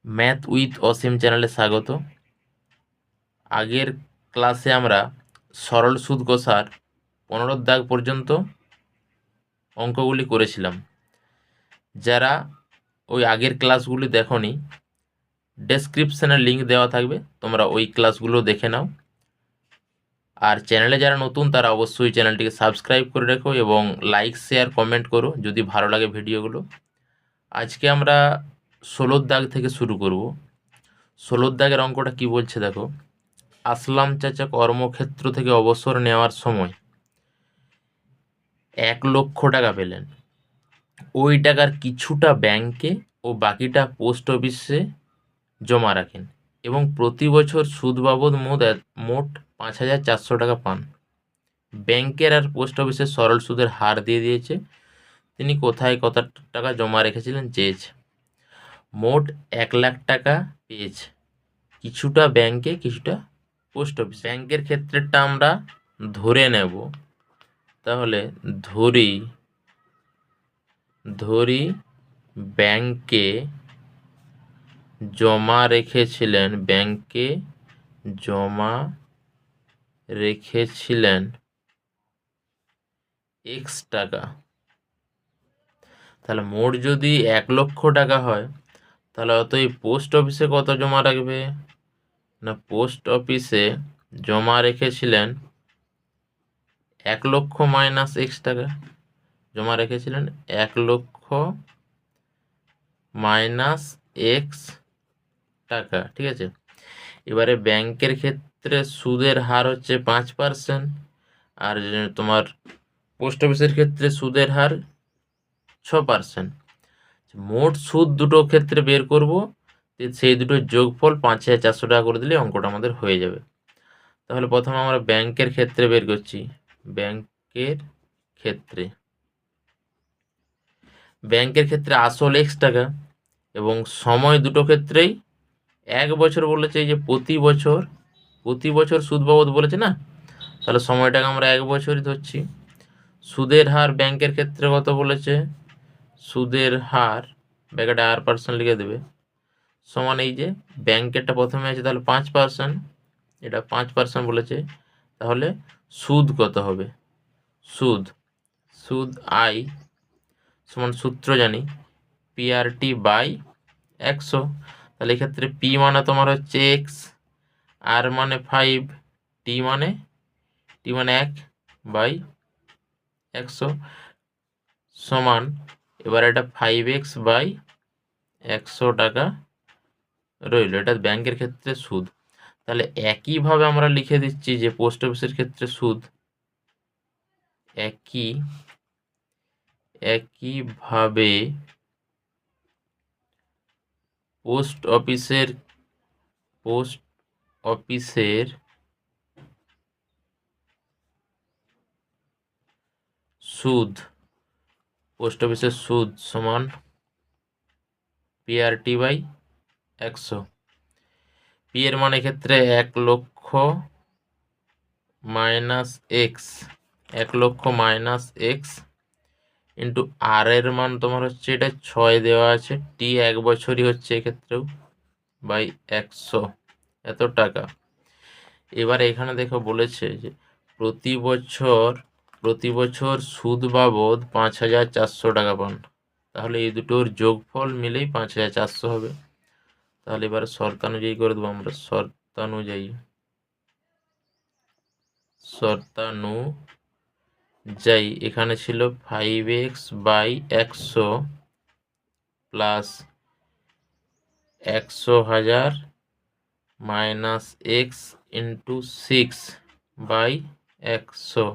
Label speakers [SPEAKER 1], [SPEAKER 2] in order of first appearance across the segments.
[SPEAKER 1] Math with অসীম চ্যানেলে স্বাগত। আগের ক্লাসে আমরা সরল সুদ কষার 15 দাগ পর্যন্ত অঙ্কগুলি করেছিলাম। যারা ওই আগের ক্লাসগুলি দেখোনি, ডেসক্রিপশনে লিঙ্ক দেওয়া থাকবে, তোমরা ওই ক্লাসগুলো দেখে নাও। আর চ্যানেলে যারা নতুন তারা অবশ্যই চ্যানেলটিকে সাবস্ক্রাইব করে রেখো এবং লাইক শেয়ার কমেন্ট করো যদি ভালো লাগে ভিডিওগুলো। আজকে আমরা 16 দাগ থেকে শুরু করব। 16 দাগের অঙ্কটা কি বলছে দেখো। আসলাম চাচা কর্মক্ষেত্র থেকে অবসর নেওয়ার সময় 1,00,000 টাকা পেলেন। ওই টাকার কিছুটা ব্যাংকে ও বাকিটা পোস্ট অফিসে জমা রাখেন এবং প্রতি বছর সুদ বাবদ মোট 5,400 টাকা পান। ব্যাংকের আর পোস্ট অফিসের সরল সুদের হার দিয়ে দিয়েছে, তিনি কোথায় কত টাকা জমা রেখেছিলেন চেয়েছে। মোট 1,00,000 টাকা পেয়েছে, কিছুটা ব্যাংকে কিছুটা পোস্ট অফিস। ব্যাংকের ক্ষেত্রেটা আমরা ধরে নেব, তাহলে ধরি ব্যাংকে জমা রেখেছিলেন এক্স টাকা। তাহলে মোট যদি 1,00,000 টাকা হয়, তাহলে অতএব পোস্ট অফিসে কত জমা রাখবে না, পোস্ট অফিসে জমা রেখেছিলেন 1,00,000 মাইনাস এক্স টাকা। জমা রেখেছিলেন 1,00,000 মাইনাস এক্স টাকা, ঠিক আছে। এবারে ব্যাংকের ক্ষেত্রে সুদের হার হচ্ছে 5%, আর তোমার পোস্ট অফিসের ক্ষেত্রে সুদের হার 6%। মোট সুদ দুটো ক্ষেত্রে বের করব, সেই দুটোর যোগফল 5,400 টাকা করে দিলে অঙ্কটা আমাদের হয়ে যাবে। তাহলে প্রথমে আমরা ব্যাংকের ক্ষেত্রে বের করছি। ব্যাংকের ক্ষেত্রে আসল এক্স টাকা এবং সময় দুটো ক্ষেত্রেই 1 বছর বলেছে, এই যে প্রতি বছর সুদ বাবদ বলেছে না, তাহলে সময়টাকে আমরা 1 বছরই ধরছি। সুদের হার ব্যাংকের ক্ষেত্রে কত বলেছে, সুদের হার ব্যাকেটে R% লিখে দেবে, সমান এই যে ব্যাংকেরটা প্রথমে আছে তাহলে 5%, এটা 5% বলেছে। তাহলে সুদ কত হবে, সুদ আই সমান সূত্র জানি PRT বাই 100। তাহলে এক্ষেত্রে পি মানে তোমার হচ্ছে এক্স, আর মানে 5, টি মানে 1 বাই 100 সমান, এবার এটা 5x বাই 100 টাকা রইল। এটা ব্যাংকের ক্ষেত্রে সুদ। তাহলে একইভাবে আমরা লিখে দিচ্ছি যে পোস্ট অফিসের ক্ষেত্রে সুদ একইভাবে পোস্ট অফিসের সুদ সমান PRT বাই 100। পি এর মানে ক্ষেত্রে 1,00,000 মাইনাস এক্স ইন্টু আর এর মান তোমার হচ্ছে এটা 6 দেওয়া আছে, টি 1 বছরই হচ্ছে এক্ষেত্রেও, বাই 100 এত টাকা। এবার এখানে দেখো বলেছে যে প্রতি বছর সুদ বাবদ 5,400 টাকা পান। তাহলে এই দুটোর যোগফল মিলেই 5,400 হবে। তাহলে এবার শর্তানুযায়ী করে দেবো আমরা, শর্তানুযায়ী এখানে ছিল 5x by 100 plus 100,000 minus x into 6 by 100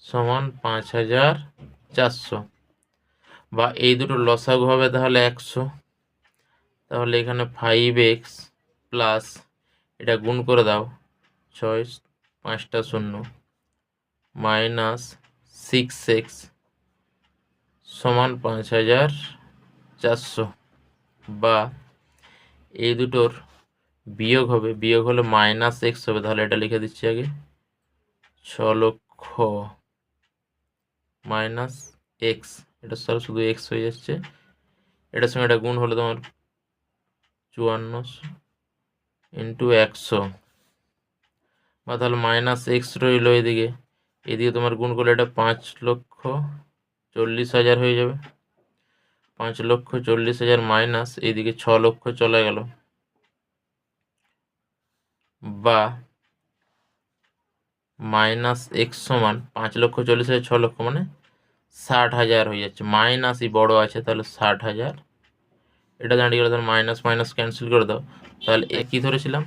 [SPEAKER 1] সমান 5,400, বা এই দুটো লসাগু হবে তাহলে 100। তাহলে এখানে 5x প্লাস এটা গুণ করে দাও, 6 5টা 0 মাইনাস 6x সমান 5,400, বা এই দুটোর বিয়োগ হলে মাইনাস এক্স হবে। তাহলে এটা লিখে দিচ্ছি আগে, 6,00,000 মাইনাস এক্স, এটা শুধু এক্স হয়ে যাচ্ছে, এটার সঙ্গে এটা গুণ হলে তোমার 5400 ইন্টু 100, বা তাহলে মাইনাস এক্স রইল এদিকে। এদিকে তোমার গুণ করলে এটা 5,40,000 হয়ে যাবে। 5,40,000 মাইনাস এইদিকে 6,00,000 চলে গেল, বা মাইনাস এক্স সমান 5,40,000 6,00,000 মানে 60,000 হয়ে যাচ্ছে। মাইনাসই বড় আছে, তাহলে 60,000। এটা দাঁড়িয়ে গেল, তাহলে মাইনাস মাইনাস ক্যান্সেল করে দাও। তাহলে একই ধরেছিলাম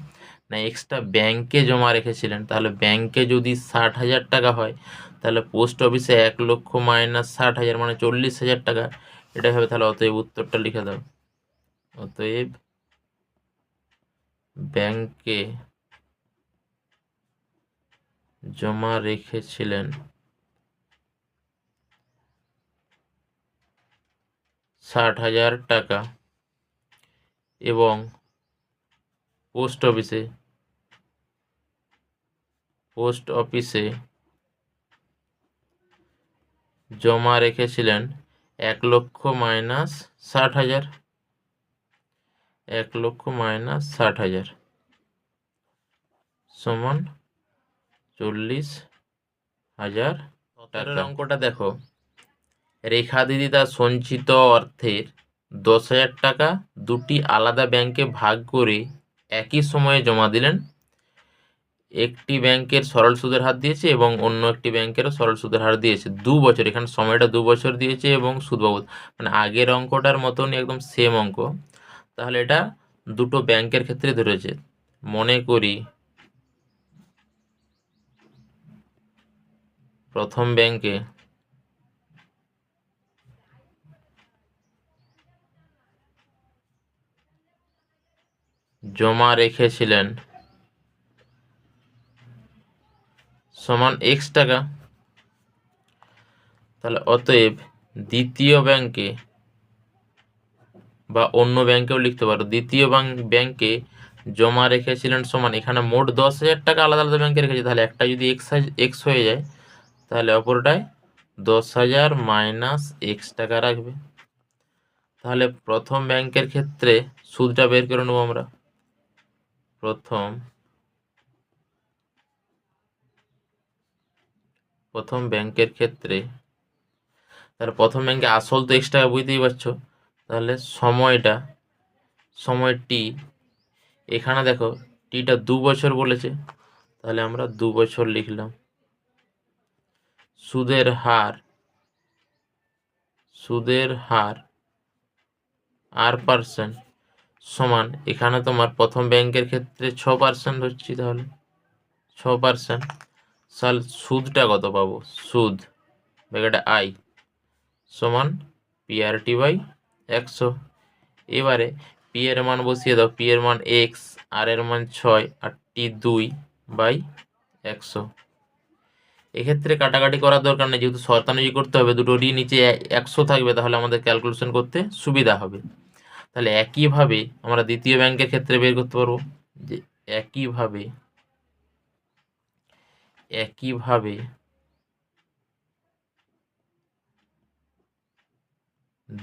[SPEAKER 1] না, এক্সট্রা ব্যাংকে জমা রেখেছিলেন, তাহলে ব্যাংকে যদি 60,000 টাকা হয়, তাহলে পোস্ট অফিসে 1,00,000 মাইনাস 60,000 মানে 40,000 টাকা। এটাই হবে। তাহলে অতএব উত্তরটা লিখে দাও। অতএব ব্যাংকে জমা রেখেছিলেন 60,000 টাকা এবং পোস্ট অফিসে জমা রেখেছিলেন 1,00,000 মাইনাস 60,000, 1,00,000 মাইনাস 60,000 সমান 40,000 টাকা। অঙ্কটা দেখো, রেখা দিদি তার সঞ্চিত অর্থের 10,000 টাকা দুটি আলাদা ব্যাংকে ভাগ করে একই সময়ে জমা দিলেন। একটি ব্যাংকের সরল সুদের হার দিয়েছে এবং অন্য একটি ব্যাংকেরও সরল সুদের হার দিয়েছে 2 বছর। এখানে সময়টা 2 বছর দিয়েছে এবং সুদ বাবদ, মানে আগের অঙ্কটার মতনই একদম সেম অঙ্ক। তাহলে এটা দুটো ব্যাংকের ক্ষেত্রে ধরেছে। মনে করি প্রথম ব্যাংকে জমা রেখেছিলেন সমান এক্স টাকা। তাহলে অতএব দ্বিতীয় ব্যাংকে বা অন্য ব্যাংকেও লিখতে পারো, দ্বিতীয় ব্যাংকে জমা রেখেছিলেন সমান, এখানে মোট 10,000 টাকা আলাদা আলাদা ব্যাংকে রেখেছে, তাহলে একটা যদি এক্স হয়ে যায়, তাহলে অপরটায় 10,000 মাইনাস এক্স টাকা রাখবে। তাহলে প্রথম ব্যাংকের ক্ষেত্রে সুদটা বের করে নেবো আমরা। প্রথম ব্যাংকের ক্ষেত্রে, তাহলে প্রথম ব্যাংকে আসল তো এক্স টাকা, বুঝতেই পারছো। তাহলে সময় টি, এখানে দেখো টিটা 2 বছর বলেছে, তাহলে আমরা 2 বছর লিখলাম। সুদের হার R% সমান, এখানে তোমার প্রথম ব্যাংকের ক্ষেত্রে 6% হচ্ছে, তাহলে 6%। তাহলে সুদটা কত পাবো? সুদ ব্যাকেটে আই সমান PRT বাই 100। এবারে পি এর মান বসিয়ে দাও। পি এর মান এক্স, আর এর মান 6 আর টি 2 বাই 100। এক্ষেত্রে কাটাকাটি করার দরকার নেই, যেহেতু শর্তানুযায়ী করতে হবে, দুটোরই নিচে 100 থাকবে, তাহলে আমাদের ক্যালকুলেশন করতে সুবিধা হবে। তাহলে একইভাবে আমরা দ্বিতীয় ব্যাংকের ক্ষেত্রে বের করতে পারবো যে একইভাবে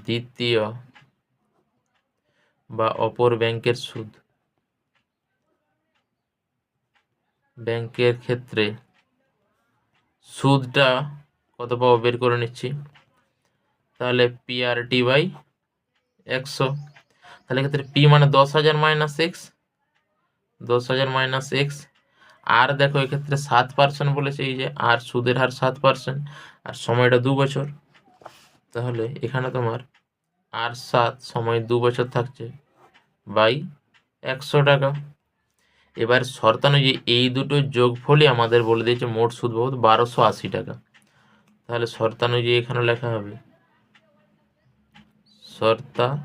[SPEAKER 1] দ্বিতীয় বা অপর ব্যাংকের ব্যাংকের ক্ষেত্রে সুদটা কত পাবো বের করে নিচ্ছি। তাহলে PRT বাই 100। তাহলে ক্ষেত্রে পি মানে 10,000 মাইনাস এক্স, 10,000 মাইনাস এক্স। আর দেখো এক্ষেত্রে 7% বলেছে, এই যে আর সুদের হার 7%, আর সময়টা 2 বছর। তাহলে এখানে তোমার R7 সময় 2 বছর থাকছে বাই 100 টাকা। এবার শর্তানুযায়ী এই দুটো যোগফলই আমাদের বলে দিয়েছে মোট সুদ বাবদ 1,280 টাকা। তাহলে শর্তানুযায়ী এখানে লেখা হবে, শর্তানুযায়ী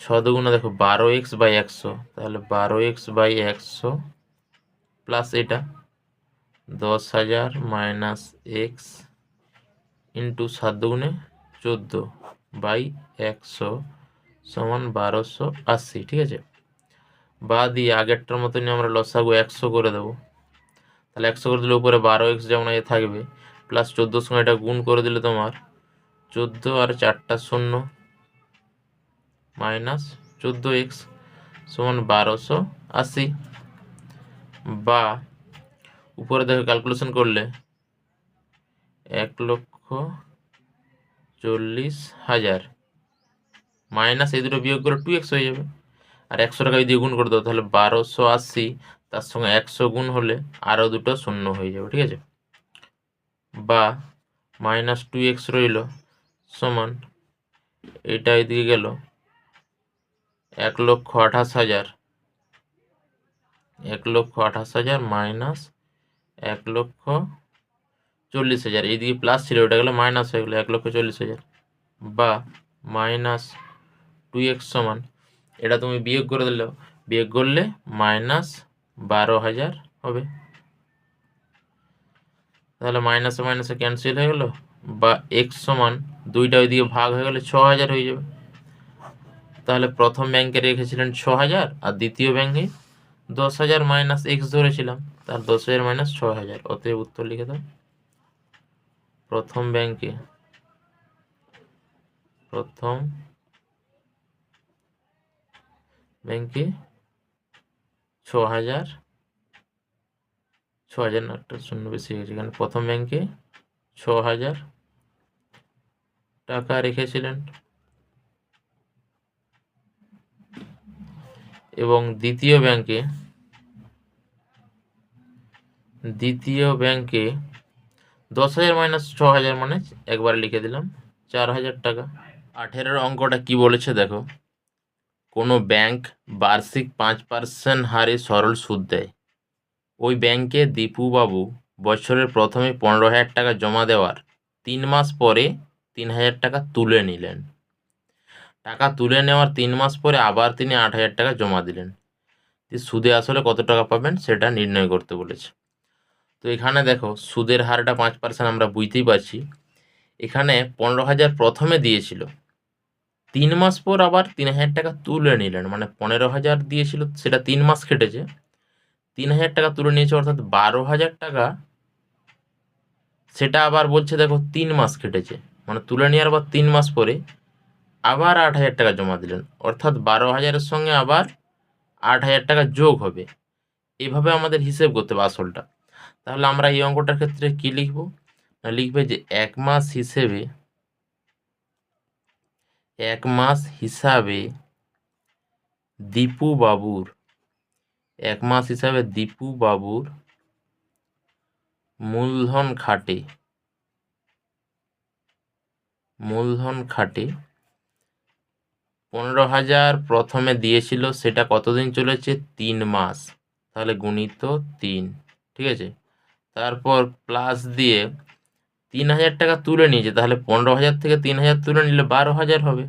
[SPEAKER 1] 6 দুগুণে দেখো 12x বাই 100, তাহলে 12x বাই 100 প্লাস এটা 10,000 মাইনাস এক্স ইন্টু 7 দুগুণে 14 বাই 100 সমান 1,280। ঠিক আছে, বা দিয়ে আগেরটার মতনই আমরা লসাগু 100 করে দেবো। তাহলে 100 করে দিলে উপরে 12x যেমন থাকবে, প্লাস 14 সঙ্গে এটা গুণ করে দিলে তোমার 14 আর 4টা শূন্য মাইনাস 14x সমান 1280, বা উপরে দেখো ক্যালকুলেশন করলে 1,40,000 মাইনাস এই দুটো বিয়োগ করে 2x হয়ে যাবে। আর 100 টাকা যদি গুণ করে দাও তাহলে 1280, তার সঙ্গে 100 গুণ হলে আরও দুটো শূন্য হয়ে যাবে, ঠিক আছে। বা মাইনাস 2x রইল সমান এটা এদিকে গেল 1,28,000, 1,28,000 মাইনাস 1,40,000, এইদিকে প্লাস ছিল ওটা গেলো মাইনাস হয়ে গেলো 1,40,000, বা মাইনাস 2x সমান এটা তুমি বিয়োগ করে দিলেও বিয়োগ করলে মাইনাস 12,000 হবে। তাহলে মাইনাসে মাইনাসে ক্যান্সেল হয়ে গেল, বা এক্স সমান দুইটা ওইদিকে ভাগ হয়ে গেলে 6,000 হয়ে যাবে। তাহলে প্রথম ব্যাংকে রেখেছিলেন 6,000 আর দ্বিতীয় ব্যাংকে 10,000 মাইনাস এক্স ধরেছিলাম, তার 10,000 মাইনাস 6,000, অতএব উত্তর লিখে দাও। প্রথম ব্যাংকে 6,000 না, একটা শূন্য বেশি হয়ে গেছে এখানে, প্রথম ব্যাংকে 6,000 টাকা রেখেছিলেন এবং দ্বিতীয় ব্যাংকে 10,000 মাইনাস 6,000 মানে একবার লিখে দিলাম 4,000 টাকা। 18 অঙ্কটা কি বলেছে দেখো, কোনো ব্যাংক বার্ষিক 5% হারে সরল সুদ দেয়। ওই ব্যাংকে দীপুবাবু বছরের প্রথমে 15,000 টাকা জমা দেওয়ার 3 মাস পরে 3,000 টাকা তুলে নিলেন। টাকা তুলে নেওয়ার 3 মাস পরে আবার তিনি 8,000 টাকা জমা দিলেন। সুদে আসলে কত টাকা পাবেন সেটা নির্ণয় করতে বলেছে। তো এখানে দেখো সুদের হারটা 5% আমরা বুঝতেই পারছি। এখানে 15,000 প্রথমে দিয়েছিল, 3 মাস পর আবার 3,000 টাকা তুলে নিলেন, মানে 15,000 দিয়েছিল সেটা 3 মাস কেটেছে, 3,000 টাকা তুলে নিয়েছে, অর্থাৎ 12,000 টাকা সেটা আবার বলছে দেখো 3 মাস কেটেছে, মানে তুলে নেওয়ার পর 3 মাস পরে আবার 8,000 টাকা জমা দিলেন, অর্থাৎ 12,000-এর সঙ্গে আবার 8,000 টাকা যোগ হবে। এভাবে আমাদের হিসেব করতে হবে আসলটা। তাহলে আমরা এই অঙ্কটার ক্ষেত্রে কি লিখব না, লিখবে যে 1 মাস হিসাবে দীপু বাবুর মূলধন খাটে 15,000 প্রথমে দিয়েছিল, সেটা কতদিন চলেছে 3 মাস, তাহলে গুণিত 3, ঠিক আছে। তারপর প্লাস দিয়ে 3,000 টাকা তুলে নিয়েছে, তাহলে 15,000 থেকে 3,000 তুলে নিলে 12,000 হবে।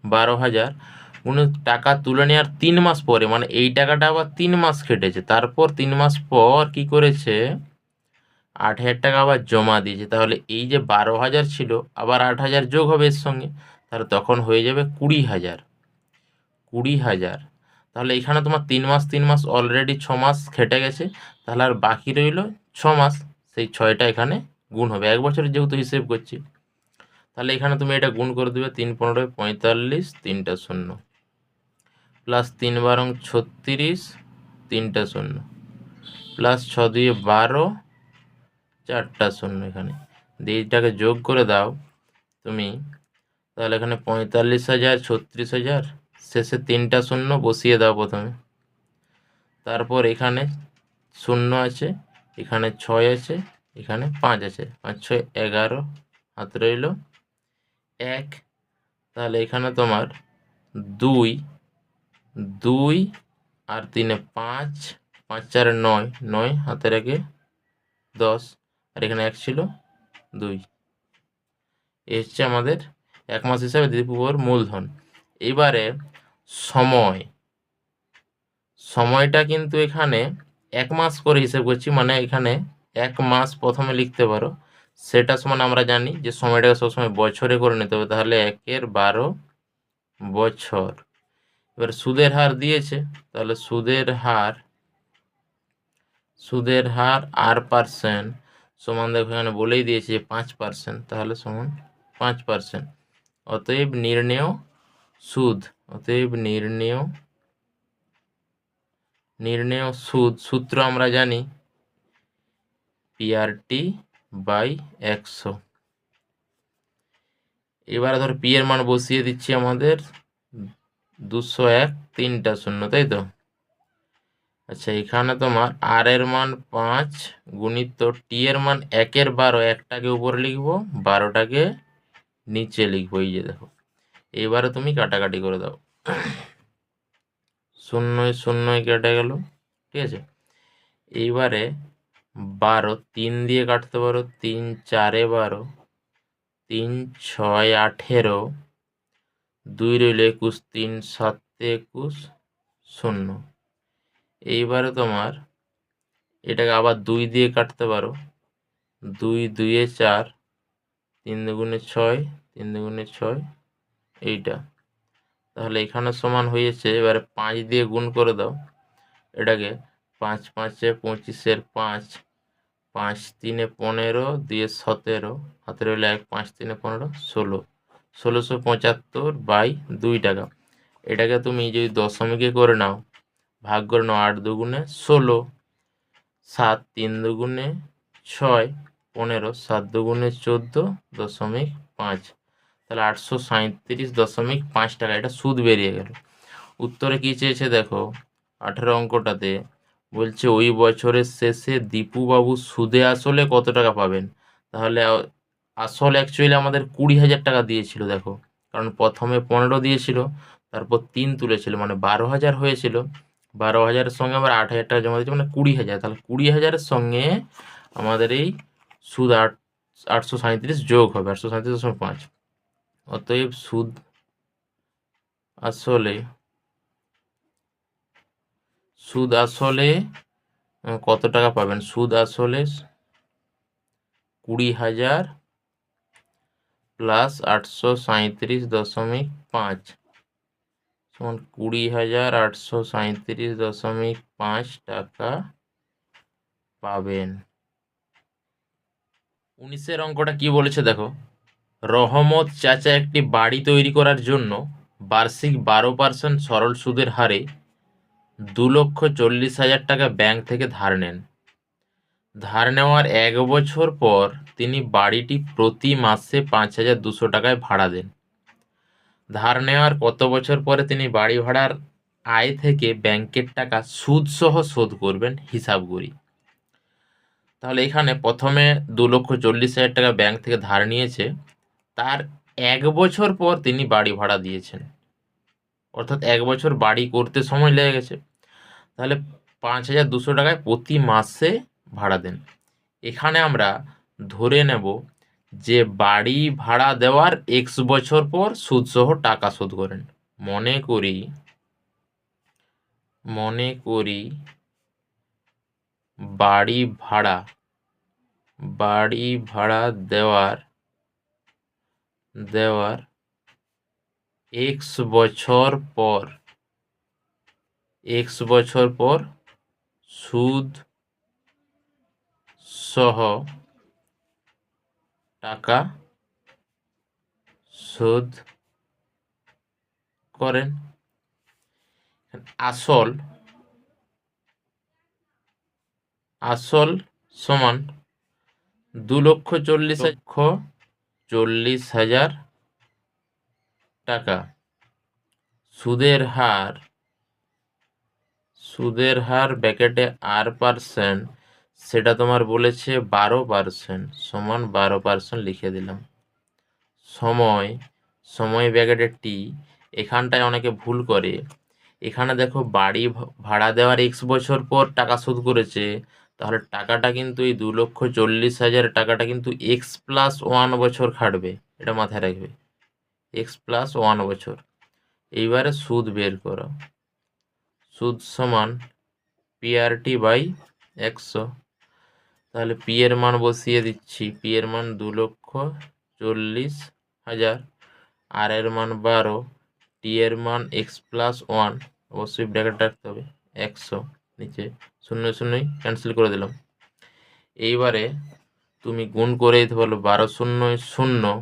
[SPEAKER 1] 12,000 টাকা তুলে নেওয়ার 3 মাস পরে, মানে এই টাকাটা আবার 3 মাস কেটেছে, তারপর 3 মাস পর কি করেছে 8,000 টাকা আবার জমা দিয়েছে। তাহলে এই যে 12,000 ছিল আবার 8,000 যোগ হবে এর সঙ্গে, তাহলে তখন হয়ে যাবে 20,000। তাহলে এখানে তোমার 3 মাস অলরেডি 6 মাস খেটে গেছে, তাহলে আর বাকি রইল 6 মাস, সেই 6টা এখানে গুণ হবে, 1 বছরের যেহেতু হিসেব করছি। তাহলে এখানে তুমি এটা গুণ করে দেবে, 3 15 45, 3টা শূন্য, প্লাস 3 12 36, 3টা শূন্য, প্লাস 6 2 12, 4টা শূন্য, এখানে দিয়ে এইটাকে যোগ করে দাও তুমি, তাহলে এখানে 45,000, 36,000, শেষে 3টা শূন্য বসিয়ে দাও প্রথমে, তারপর এখানে শূন্য আছে, এখানে 6 আছে, এখানে 5 আছে, 5 6 11, হাত রইল 1, তাহলে এখানে তোমার 2 আর 3 5, 5 4 9, 9 হাতে রেখে 10, আর এখানে 1 ছিল 2। এই হচ্ছে আমাদের 1 মাস হিসাবে দীপুবাবুর মূলধন। এবারে সময়টা কিন্তু এখানে 1 মাস করে হিসেব করছি, মানে এখানে 1 মাস প্রথমে লিখতে পারো, সেটা সমান আমরা জানি যে সময়টাকে সবসময় বছরে করে নিতে হবে, তাহলে 1 12 বছর। এবার সুদের হার দিয়েছে, তাহলে সুদের হার R% সমান দেখো এখানে বলেই দিয়েছে 5%, তাহলে সমান 5%। অতএব নির্ণেয় সুদ, নির্ণেয় সুদ সূত্র আমরা জানি PRT/100। এবারে ধর পি এর মান বসিয়ে দিচ্ছি আমাদের 201, 3টা শূন্য, তাই তো? আচ্ছা, এখানে তোমার আর এর মান 5 গুণিত টি এর মান 1/12, একটাকে উপরে লিখবো, 12টাকে নিচে লিখবো। এই যে দেখো, এবারে তুমি কাটাকাটি করে দাও, 0 0 কেটে গেল, ঠিক আছে। এইবারে 12 3 দিয়ে কাটতে পারো, 3 4 12, 3 6 18, 2 রইল 21, 3 7 21, 0। এইবারে তোমার এটাকে আবার 2 দিয়ে কাটতে পারো, 2 2 4, 3 দুগুণে 6, 3 দুগুণে 6, এইটা। তাহলে এখানে সমান হয়েছে। এবারে 5 দিয়ে গুণ করে দাও এটাকে, 5 5 25, 5, 5 3 15, 2 17, হাতে রইল 1, 5 3 15, 16, 1675/2 টাকা। এটাকে তুমি যদি দশমিকে করে নাও, ভাগ করে নাও, 8 দুগুণে 16, 7 3 দুগুণে 6, 15, 7 দুগুণে 14.5, তাহলে 837.5 টাকা এটা সুদ বেরিয়ে গেল। উত্তরে কি চেয়েছে দেখো, 18 অঙ্কটাতে বলছে ওই বছরের শেষে দীপুবাবু সুদে আসলে কত টাকা পাবেন। তাহলে আসল অ্যাকচুয়ালি আমাদের 20,000 টাকা দিয়েছিল দেখো, কারণ প্রথমে 15 দিয়েছিল, তারপর 3 তুলেছিল, মানে 12,000 হয়েছিল। 12,000-এর সঙ্গে আমরা 8,000 টাকা জমা দিচ্ছি, মানে 20,000। তাহলে 20,000-এর সঙ্গে আমাদের এই সুদ 837 যোগ হবে, 837.5। অতএব সুদ আসলে কত টাকা পাবেন? সুদ আসলে 20,000 প্লাস 837.5 সমান 20,837.5 টাকা পাবেন। 19-এর অঙ্কটা কি বলেছে দেখো, রহমত চাচা একটি বাড়ি তৈরি করার জন্য বার্ষিক 12% সরল সুদের হারে 2,40,000 টাকা ব্যাংক থেকে ধার নেন। ধার নেওয়ার 1 বছর পর তিনি বাড়িটি প্রতি মাসে 5,200 টাকায় ভাড়া দেন। ধার নেওয়ার কত বছর পরে তিনি বাড়ি ভাড়ার আয় থেকে ব্যাংকের টাকা সুদ সহ শোধ করবেন, হিসাব করি। তাহলে এখানে প্রথমে 2,40,000 টাকা ব্যাংক থেকে ধার নিয়েছে, তার 1 বছর পর তিনি বাড়ি ভাড়া দিয়েছেন, অর্থাৎ 1 বছর বাড়ি করতে সময় লেগে গেছে। তাহলে 5,200 টাকায় প্রতি মাসে ভাড়া দেন। এখানে আমরা ধরে নেব যে বাড়ি ভাড়া দেওয়ার X বছর পর সুদ সহ টাকা শোধ করেন। মনে করি বাড়ি ভাড়া দেওয়ার X বছর পর সুদ সহ টাকা শোধ করেন। আসল সমান 2,40,000 টাকা। সুদের হার ব্র্যাকেটে R%, সেটা তোমার বলেছে 12%, সমান 12% লিখে দিলাম। সময় ব্র্যাকেটে T, এখানটায় অনেকে ভুল করে। এখানে দেখো বাড়ি ভাড়া দেওয়ার X বছর পর টাকা শোধ করেছে, তাহলে টাকাটা কিন্তু এই 2,40,000 টাকাটা কিন্তু X+1 বছর খাটবে, এটা মাথায় রাখবে, X+1 বছর। এইবারে সুদ বের করো, সুদ সমান PRT/100। তাহলে পি এর মান বসিয়ে দিচ্ছি, পি এর মান 2,40,000, আর এর মান 12, টি এর মান X+1, অবশ্যই ব্র্যাকেট রাখতে হবে, 100, নিচে 0 0 ক্যান্সেল করে দিলাম। এইবারে তুমি গুণ করে দিতে পারো, 12 0 0,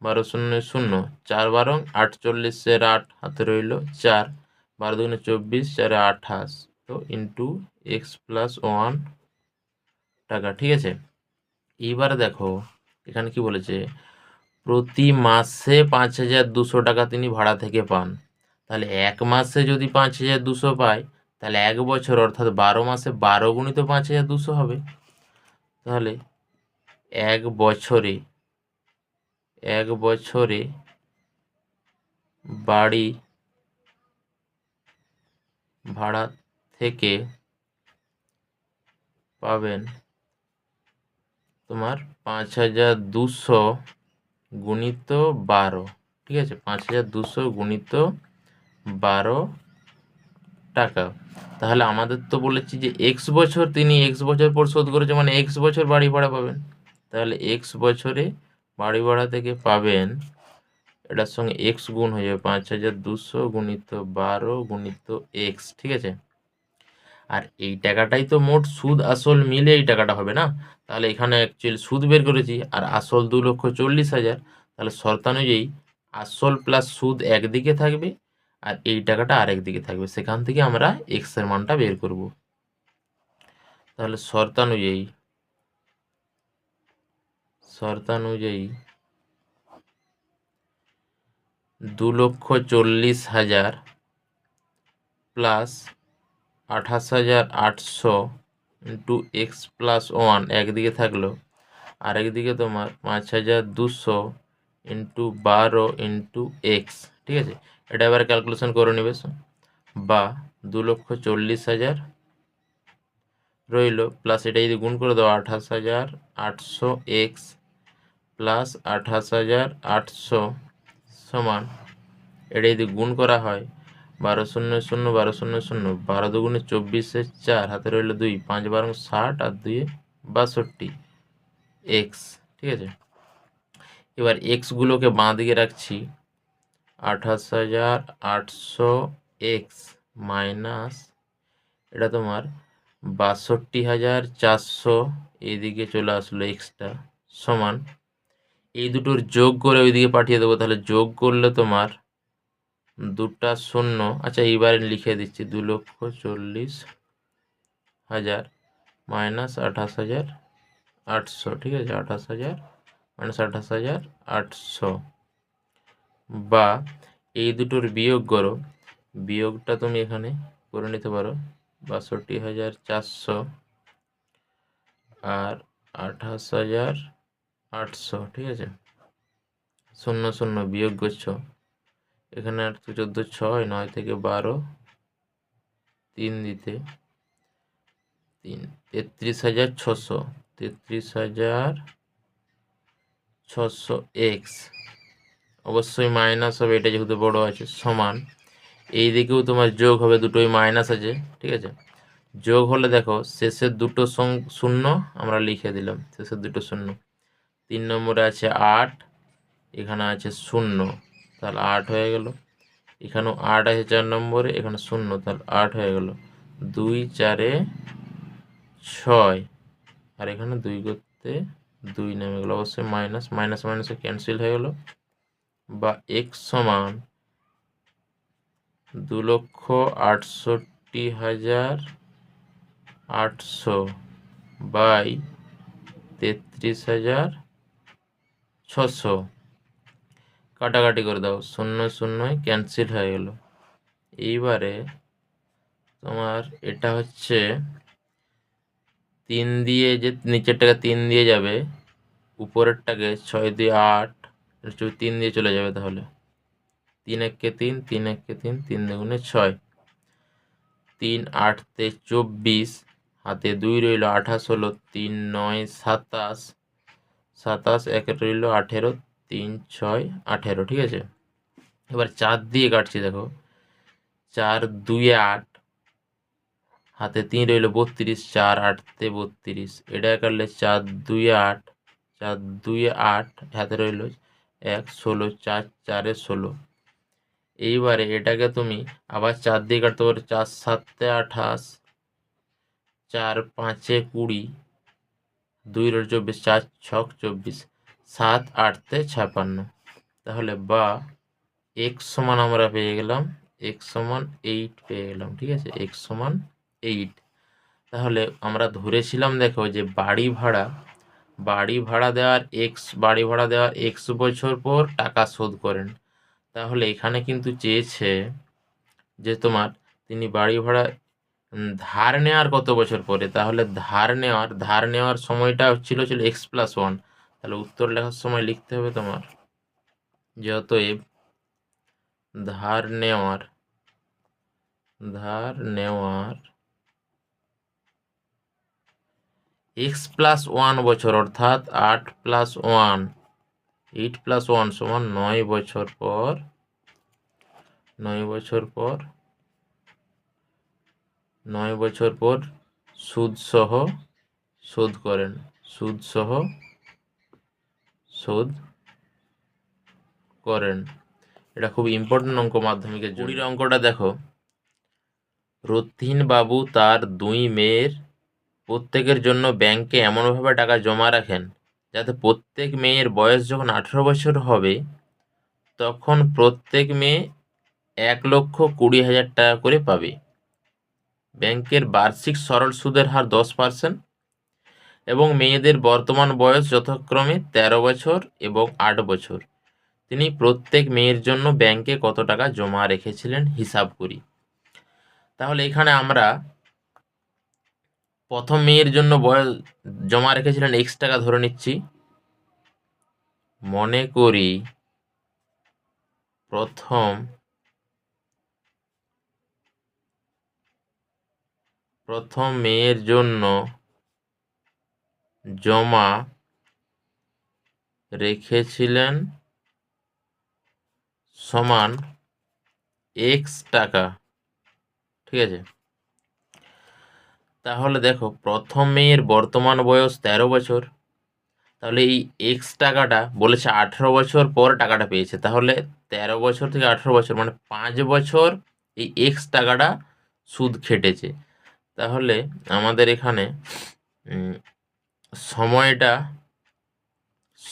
[SPEAKER 1] 12 শূন্য শূন্য, 4 12 48, 8 হাতে রইল 4, 12 দুগুণে 24, 4 28, তো ইন্টু এক্স প্লাস 1 টাকা। ঠিক আছে, এইবারে দেখো এখানে কি বলেছে, প্রতি মাসে 5200 টাকা তিনি ভাড়া থেকে পান। তাহলে এক মাসে যদি 5200 পায়, তাহলে এক বছর অর্থাৎ 12 মাসে 12 গুণিত 5200 হবে। তাহলে এক বছরে বাড়ি ভাড়া থেকে পাবেন তোমার 5200 গুণিত 12। ঠিক আছে, 5200 গুণিত 12 টাকা। তাহলে আমাদের তো বলেছি যে এক্স বছর তিনি এক্স বছর পর শোধ করেছে, মানে এক্স বছর বাড়ি ভাড়া পাবেন। তাহলে এক্স বছরে বাড়ি ভাড়া থেকে পাবেন, এটার সঙ্গে এক্স গুণ হয়ে যাবে 5200 গুণিত 12 গুণিত এক্স। ঠিক আছে, আর এই টাকাটাই তো মোট সুদ আসল মিলে এই টাকাটা হবে না। তাহলে এখানে অ্যাকচুয়ালি সুদ বের করেছি আর আসল 2,40,000। তাহলে শর্তানুযায়ী আসল প্লাস সুদ একদিকে থাকবে আর এই টাকাটা আরেক দিকে থাকবে, সেখান থেকে আমরা এক্স এর মানটা বের করব। তাহলে শর্তানুযায়ী 2,40,000 প্লাস 28,800 ইন্টু এক্স প্লাস 1 একদিকে থাকলো, আরেকদিকে তোমার 5,200 ইন্টু 12 ইন্টু এক্স। ঠিক আছে, এটা এবার ক্যালকুলেশন করে নেবে, বা 2,40,000 রইল প্লাস এটা যদি গুণ করে দাও 28,800 এক্স প্লাস 28,800 সমান, এটা যদি গুণ করা হয় 12 শূন্য শূন্য 12 শূন্য শূন্য, 12 দুগুণে 24, 4 হাতে রইল 2, 5 12 60 আর 2 62 এক্স। ঠিক আছে, এবার এক্সগুলোকে বাঁ দিকে রাখছি, 28,800 এক্স মাইনাস এটা তোমার 62,400 এইদিকে চলে আসলো এক্সটা, সমান এই দুটোর যোগ করে ওইদিকে পাঠিয়ে দেবো। তাহলে যোগ করলে তোমার দুটা শূন্য, আচ্ছা এইবারে লিখে দিচ্ছি 2,40,000 মাইনাস 28,800। ঠিক আছে, 28,000 মাইনাস 28,800, বা এই দুটোর বিয়োগ করো, বিয়োগটা তুমি এখানে করে নিতে পারো 62,400 আর 28,800। ঠিক আছে, শূন্য শূন্য বিয়োগ করছো, এখানে 8 14 6, 9 থেকে 12, 3 দিতে 3, 33,600, 33,600 এক্স, অবশ্যই মাইনাস হবে এটা যেহেতু বড় আছে, সমান এই দিকেও তোমার যোগ হবে, দুটোই মাইনাস আছে। ঠিক আছে, যোগ হলে দেখো শেষের দুটো শূন্য আমরা লিখে দিলাম, শেষের দুটো শূন্য। 3 নম্বরে আছে 8, এখানে আছে শূন্য, তাহলে 8 হয়ে গেল। এখানেও 8 আছে 4 নম্বরে, এখানে শূন্য, তাহলে 8 হয়ে গেল। 2 4 6 আর এখানে 2 করতে 2 নেমে গেল, অবশ্যই মাইনাস, মাইনাস মাইনাসে ক্যান্সেল হয়ে গেল, বা এক্স সমান 2,68,800 বাই 33,600। কাটাকাটি করে দাও, শূন্য শূন্য ক্যান্সেল হয়ে গেল। এইবারে তোমার এটা হচ্ছে 3 দিয়ে, যে নিচেরটাকে 3 দিয়ে যাবে, উপরেরটাকে 6 দিয়ে 8, 3 দিয়ে চলে যাবে। তাহলে 3 একে 3, 3 একে 3, 3 দুগুণে 6, 3 8 তে 24, হাতে 2 রইল, 28 হলো, 3 9 27, 27 একে রইল 18, 3 6 18। ঠিক আছে, এবার 4 দিয়ে কাটছি, দেখো 4 2 8, হাতে 3 রইল 32, 4 8 তে 32, এটা কাটলে 4 2 8, 4 2 8 হাতে রইল 1 16, 4 4 16। এইবারে এটাকে তুমি আবার 4 দিয়ে কাটতে পারো, 4 7 28, 4 5 20, 2 রইল 24, 4 6 24, 7 8 56। তাহলে বা এক্স সমান আমরা পেয়ে গেলাম এক্স সমান 8 পেয়ে গেলাম, ঠিক আছে, এক্স সমান 8। তাহলে আমরা ধরেছিলাম, দেখো, যে বাড়ি ভাড়া দেওয়ার এক্স বছর পর টাকা শোধ করেন। তাহলে এখানে কিন্তু চেয়েছে যে তোমার তিনি বাড়ি ভাড়া ধার নেওয়ার কত বছর পরে। তাহলে ধার নেওয়ার সময়টা ছিল x+1। তাহলে উত্তর লেখার সময় লিখতে হবে তোমার যে অতএব ধার নেওয়ার x+1 বছর, অর্থাৎ 8+1 সমান 9 বছর পর 9 বছর পর সুদ সহ শোধ করেন। এটা খুব ইম্পর্টেন্ট অঙ্ক মাধ্যমিকের জন্য। 20 অঙ্কটা দেখো, রথীন বাবু তার 2 মেয়ের প্রত্যেকের জন্য ব্যাংকে এমনভাবে টাকা জমা রাখেন যাতে প্রত্যেক মেয়ের বয়স যখন 18 বছর হবে তখন প্রত্যেক মেয়ে 1,20,000 টাকা করে পাবে। ব্যাংকের বার্ষিক সরল সুদের হার 10% এবং মেয়েদের বর্তমান বয়স যথাক্রমে 13 বছর এবং 8 বছর। তিনি প্রত্যেক মেয়ের জন্য ব্যাংকে কত টাকা জমা রেখেছিলেন হিসাব করি। তাহলে এখানে আমরা প্রথম মেয়ের জন্য বয়স জমা রেখেছিলেন x টাকা ধরে নিচ্ছি। মনে করি প্রথম মেয়ের জন্য জমা রেখেছিলেন সমান x টাকা, ঠিক আছে। তাহলে দেখো, প্রথম মেয়ের বর্তমান বয়স 13 বছর। তাহলে এই এক্স টাকাটা বলেছে 18 বছর পর টাকাটা পেয়েছে। তাহলে 13 বছর থেকে 18 বছর মানে 5 বছর এই এক্স টাকাটা সুদ খেটেছে। তাহলে আমাদের এখানে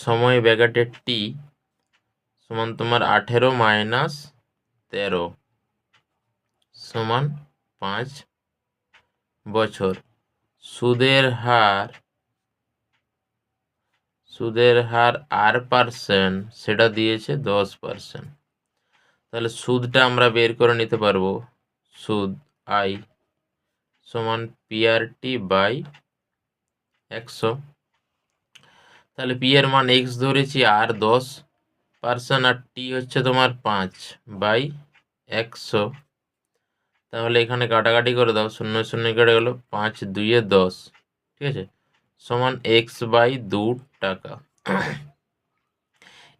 [SPEAKER 1] সময় ব্যাকেটের টি সমান তোমার 18 মাইনাস 13 সমান 5 বছর। সুদের হার r%, সেটা দিয়েছে 10%। তাহলে সুদটা আমরা বের করে নিতে পারবো। সুদ i সমান PRT/100। তাহলে পি এর মান x ধরেছি, আর 10%, আর টি হচ্ছে তোমার 5/100। তাহলে এখানে কাটাকাটি করে দাও, 0 0 কেটে গেল, 5 2 10, ঠিক আছে, সমান x/2 টাকা।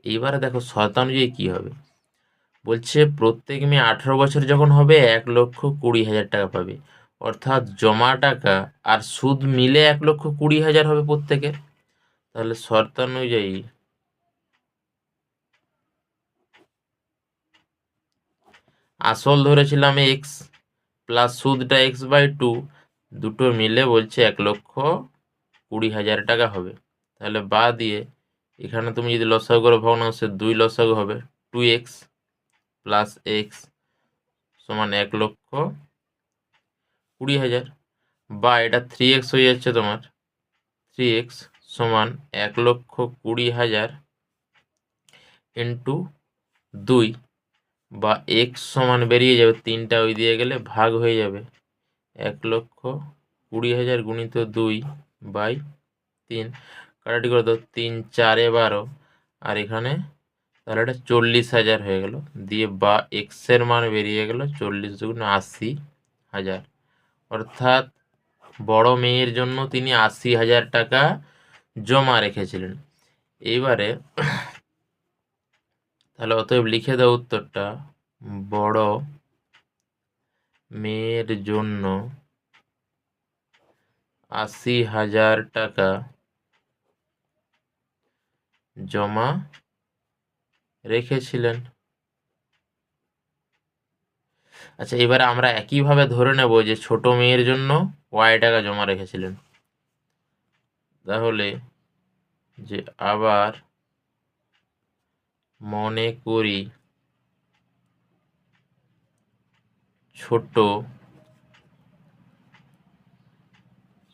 [SPEAKER 1] এইবারে দেখো শতানুযায়ী কি হবে। বলছে প্রত্যেক মেয়ে 18 বছর যখন হবে 1,20,000 টাকা পাবে, অর্থাৎ জমা টাকা আর সুদ মিলে 1,20,000 হবে প্রত্যেকের। তাহলে শর্তানুযায়ী আসল ধরেছিলাম এক্স প্লাস সুদটা x/2, দুটো মিলে বলছে 1,20,000 টাকা হবে। তাহলে বা দিয়ে এখানে তুমি যদি লসাগু করে ভগ্নাংশে 2 লসাগু হবে, 2x প্লাস এক্স সমান 1,20,000, বা এটা 3x হয়ে যাচ্ছে তোমার, 3x সমান 1,20,000 ইন্টু 2, বা এক্স সমান বেরিয়ে যাবে 3টা ওই দিয়ে গেলে ভাগ হয়ে যাবে 1,20,000 গুণিত 2/3, কাটাটি করে দাও, 3 4 12, আর এখানে তাহলে এটা 40,000 হয়ে গেল, দিয়ে বা এক্সের মান বেরিয়ে গেল 40 × 80,000। অর্থাৎ বড় মেয়ের জন্য তিনি 80,000 টাকা জমা রেখেছিলেন। এইবারে তাহলে অতএব লিখে দাও উত্তরটা, বড় মেয়ের জন্য 80,000 টাকা জমা রেখেছিলেন। আচ্ছা, এবারে আমরা একইভাবে ধরে নেব যে ছোট মেয়ের জন্য y টাকা জমা রেখেছিলেন। তাহলে যে আবার মনে করি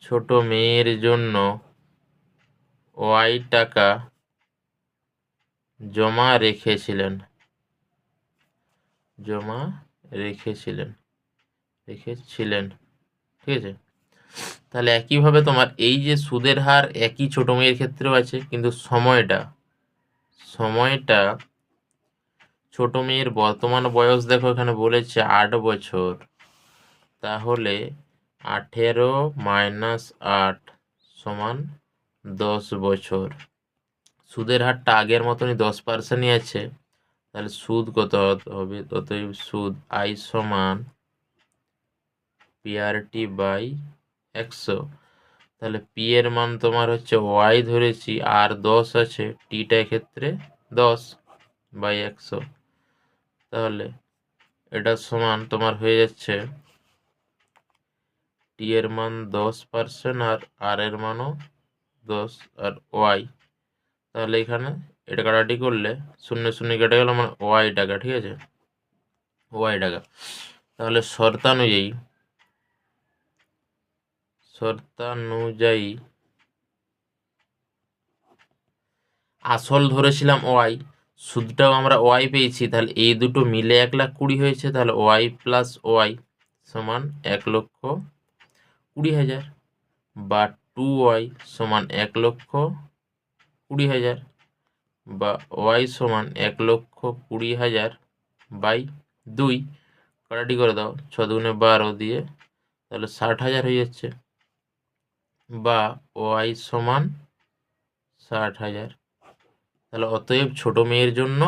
[SPEAKER 1] ছোট মেয়ের জন্য ওয়াই টাকা জমা রেখেছিলেন। ঠিক আছে। তাহলে একইভাবে তোমার এই যে সুদের হার একই ছোট মেয়ের ক্ষেত্রেও আছে, কিন্তু সময়টা ছোট মেয়ের বর্তমান বয়স দেখো এখানে বলেছে 8 বছর, তাহলে 18 মাইনাস 8 সমান 10 বছর। সুদের হারটা আগের মতনই 10%ই আছে, তাহলে সুদ কত হবে? অতএব সুদ আই সমান পিআরটি বাই 100। তাহলে পি এর মান তোমার হচ্ছে ওয়াই ধরেছি, আর 10 আছে, টিটা ক্ষেত্রে 10 বাই 100। তাহলে এটা সমান তোমার হয়ে যাচ্ছে টি এর মান 10% আর এর মানও 10 আর ওয়াই। তাহলে এখানে এটা কাটাটি করলে 0 0 কেটে গেল, মানে ওয়াই টাকা। ঠিক আছে, ওয়াই টাকা। তাহলে শর্তানুযায়ী আসল ধরেছিলাম ওয়াই, সুদটাও আমরা ওয়াই পেয়েছি, তাহলে এই দুটো মিলে 1,20,000 হয়েছে। তাহলে ওয়াই প্লাস ওয়াই সমান 1,20,000, বা 2y সমান 1,20,000, বা ওয়াই সমান 1,20,000 বাই 2। কাটাটি করে দাও, 6 দুগুণে 12 দিয়ে, তাহলে 60,000 হয়ে যাচ্ছে, বা ওয়াই সমান 60,000। তাহলে অতএব ছোট মেয়ের জন্য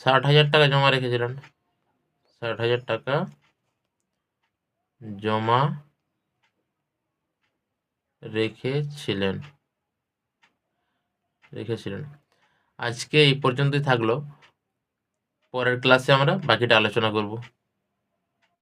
[SPEAKER 1] 60,000 টাকা জমা রেখেছিলেন। 60,000 টাকা জমা রেখেছিলেন। আজকে এই পর্যন্তই থাকলো, পরের ক্লাসে আমরা বাকিটা আলোচনা করব।